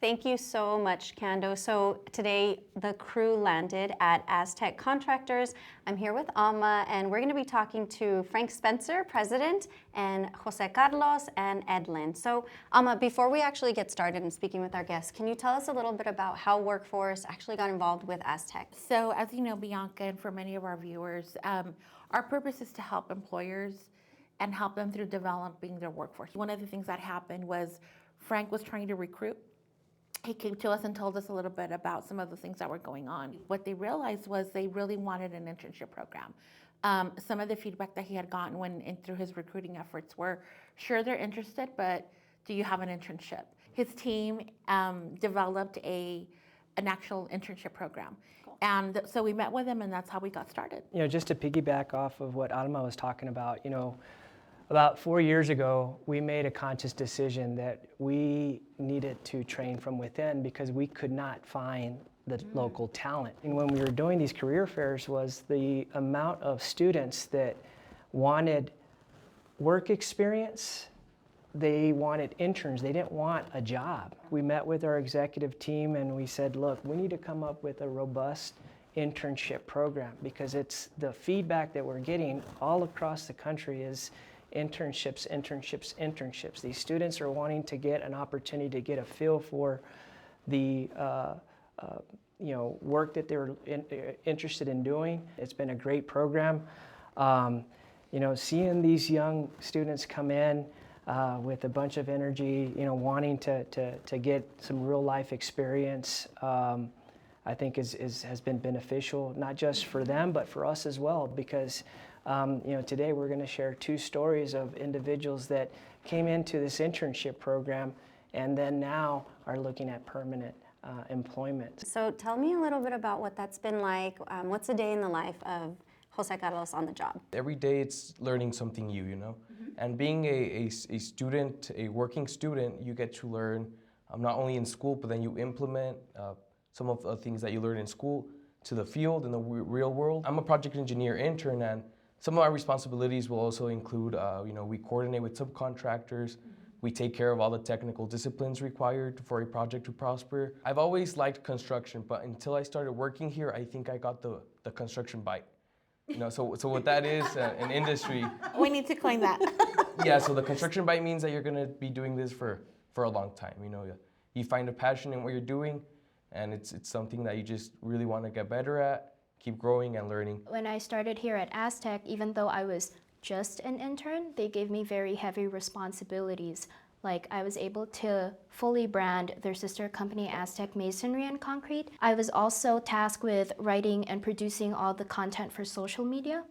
Thank you so much, Kando. So today the crew landed at Aztec Contractors. I'm here with Alma, and we're going to be talking to Frank Spencer, president, and Jose Carlos and Edlin. So Alma, before we actually get started and speaking with our guests, can you tell us a little bit about how Workforce actually got involved with Aztec? So as you know, Bianca, and for many of our viewers, our purpose is to help employers and help them through developing their workforce. One of the things that happened was Frank was trying to recruit. He came to us and told us a little bit about some of the things that were going on. What they realized was they really wanted an internship program. Some of the feedback that he had gotten through his recruiting efforts were, sure, they're interested, but do you have an internship? His team developed an actual internship program. Cool. And so we met with him, and that's how we got started. Just to piggyback off of what Alma was talking about, about 4 years ago, we made a conscious decision that we needed to train from within because we could not find the local talent. And when we were doing these career fairs was the amount of students that wanted work experience, they wanted interns, they didn't want a job. We met with our executive team and we said, look, we need to come up with a robust internship program because it's the feedback that we're getting all across the country is internships, internships, internships. These students are wanting to get an opportunity to get a feel for the work that they're interested in doing. It's been a great program. Seeing these young students come in with a bunch of energy, wanting to get some real life experience, I think has been beneficial, not just for them, but for us as well, because today we're going to share 2 stories of individuals that came into this internship program and then now are looking at permanent employment. So tell me a little bit about what that's been like. What's a day in the life of Jose Carlos on the job? Every day it's learning something new, And being a student, a working student, you get to learn not only in school, but then you implement some of the things that you learn in school to the field in the real world. I'm a project engineer intern, and some of our responsibilities will also include, we coordinate with subcontractors. We take care of all the technical disciplines required for a project to prosper. I've always liked construction, but until I started working here, I think I got the construction bite. So what that is, an industry. We need to coin that. Yeah, so the construction bite means that you're gonna be doing this for a long time. You find a passion in what you're doing, and it's something that you just really want to get better at, keep growing and learning. When I started here at Aztec, even though I was just an intern, they gave me very heavy responsibilities. Like I was able to fully brand their sister company Aztec Masonry and Concrete. I was also tasked with writing and producing all the content for social media.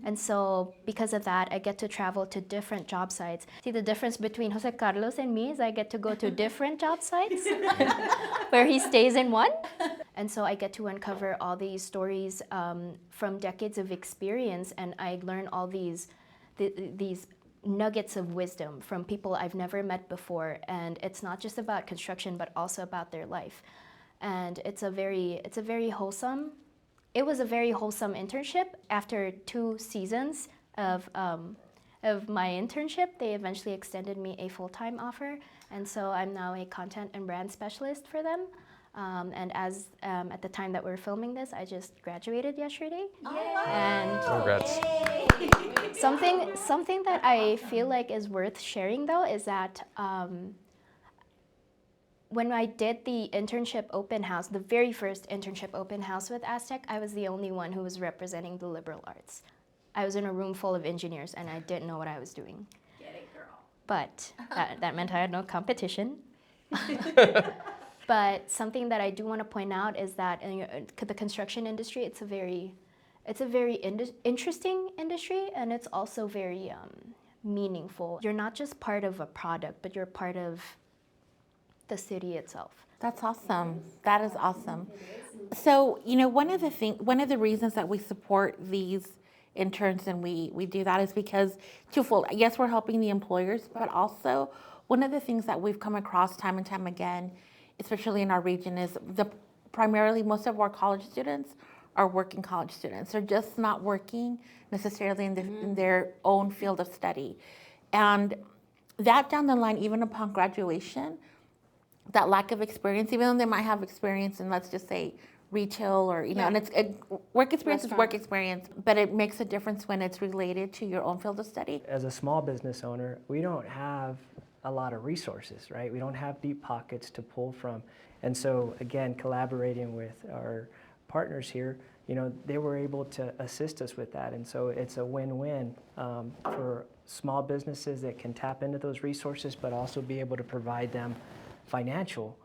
And so because of that, I get to travel to different job sites. See, the difference between Jose Carlos and me is I get to go to different job sites where he stays in one. And so I get to uncover all these stories from decades of experience, and I learn all these nuggets of wisdom from people I've never met before. And it's not just about construction, but also about their life. And it was a very wholesome internship. After 2 seasons of my internship, they eventually extended me a full-time offer. And so I'm now a content and brand specialist for them. And as at the time that we're filming this, I just graduated yesterday. And congrats. Something that I feel like is worth sharing though is that when I did the internship open house, the very first internship open house with Aztec, I was the only one who was representing the liberal arts. I was in a room full of engineers and I didn't know what I was doing. Get it, girl. But that meant I had no competition. But something that I do want to point out is that in the construction industry, it's a very interesting industry, and it's also very meaningful. You're not just part of a product, but you're part of the city itself. That's awesome. That is awesome. So, one of the reasons that we support these interns and we do that is because twofold. Yes, we're helping the employers, but also one of the things that we've come across time and time again, especially in our region, is primarily most of our college students are working college students. They're just not working necessarily in their own field of study. And that down the line, even upon graduation, that lack of experience, even though they might have experience in, let's just say, retail or, you know, and work experience is work experience, but it makes a difference when it's related to your own field of study. As a small business owner, we don't have a lot of resources, right? We don't have deep pockets to pull from. And so again, collaborating with our partners here, you know, they were able to assist us with that. And so it's a win-win for small businesses that can tap into those resources, but also be able to provide them financial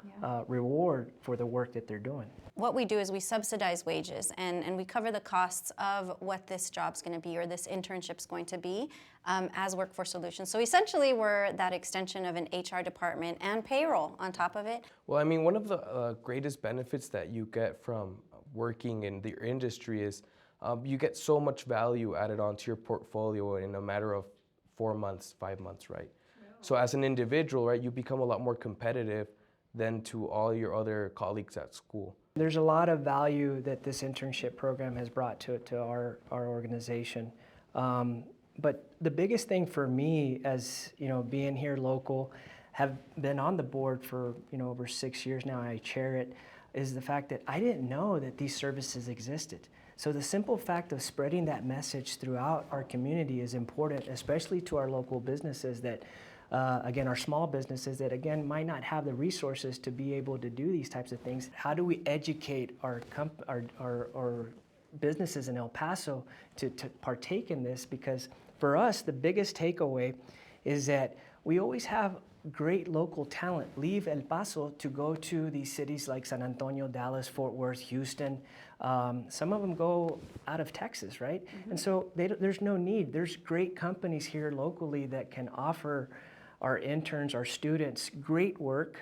reward for the work that they're doing. What we do is we subsidize wages and we cover the costs of what this job's going to be or this internship's going to be as Workforce Solutions. So essentially we're that extension of an HR department and payroll on top of it. Well, I mean, one of the greatest benefits that you get from working in the industry is you get so much value added onto your portfolio in a matter of 4 months, 5 months, right? So as an individual, right, you become a lot more competitive than to all your other colleagues at school. There's a lot of value that this internship program has brought to our organization. But the biggest thing for me, as you know, being here local, have been on the board for over 6 years now, and I chair it, is the fact that I didn't know that these services existed. So the simple fact of spreading that message throughout our community is important, especially to our local businesses that, again, our small businesses that, again, might not have the resources to be able to do these types of things. How do we educate our businesses in El Paso to partake in this? Because for us, the biggest takeaway is that we always have great local talent leave El Paso to go to these cities like San Antonio, Dallas, Fort Worth, Houston. Some of them go out of Texas, right? Mm-hmm. And so there's no need. There's great companies here locally that can offer our interns, our students, great work,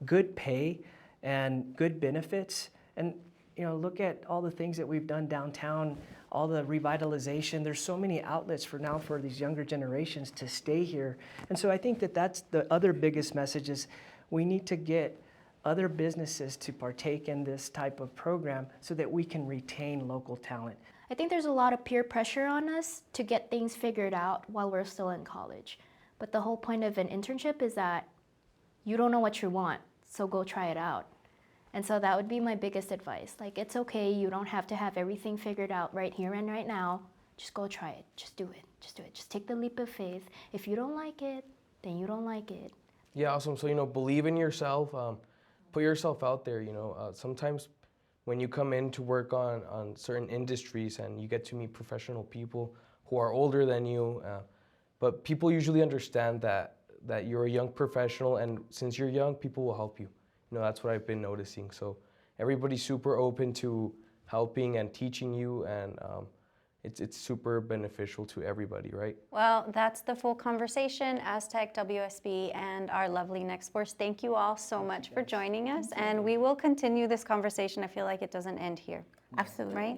good pay, and good benefits. And look at all the things that we've done downtown, all the revitalization. There's so many outlets for these younger generations to stay here. And so I think that that's the other biggest message is we need to get other businesses to partake in this type of program so that we can retain local talent. I think there's a lot of peer pressure on us to get things figured out while we're still in college. But the whole point of an internship is that you don't know what you want, so go try it out. And so that would be my biggest advice. Like, it's okay, you don't have to have everything figured out right here and right now. Just go try it, just do it, just do it. Just take the leap of faith. If you don't like it, then you don't like it. Yeah, awesome. So, believe in yourself, put yourself out there, sometimes when you come in to work on certain industries and you get to meet professional people who are older than you, but people usually understand that you're a young professional, and since you're young, people will help you. That's what I've been noticing. So everybody's super open to helping and teaching you, and it's super beneficial to everybody, right? Well, that's the full conversation. Aztec, WSB, and our lovely Nextforce. Thank you all so much for joining us, and we will continue this conversation. I feel like it doesn't end here. Absolutely. Right?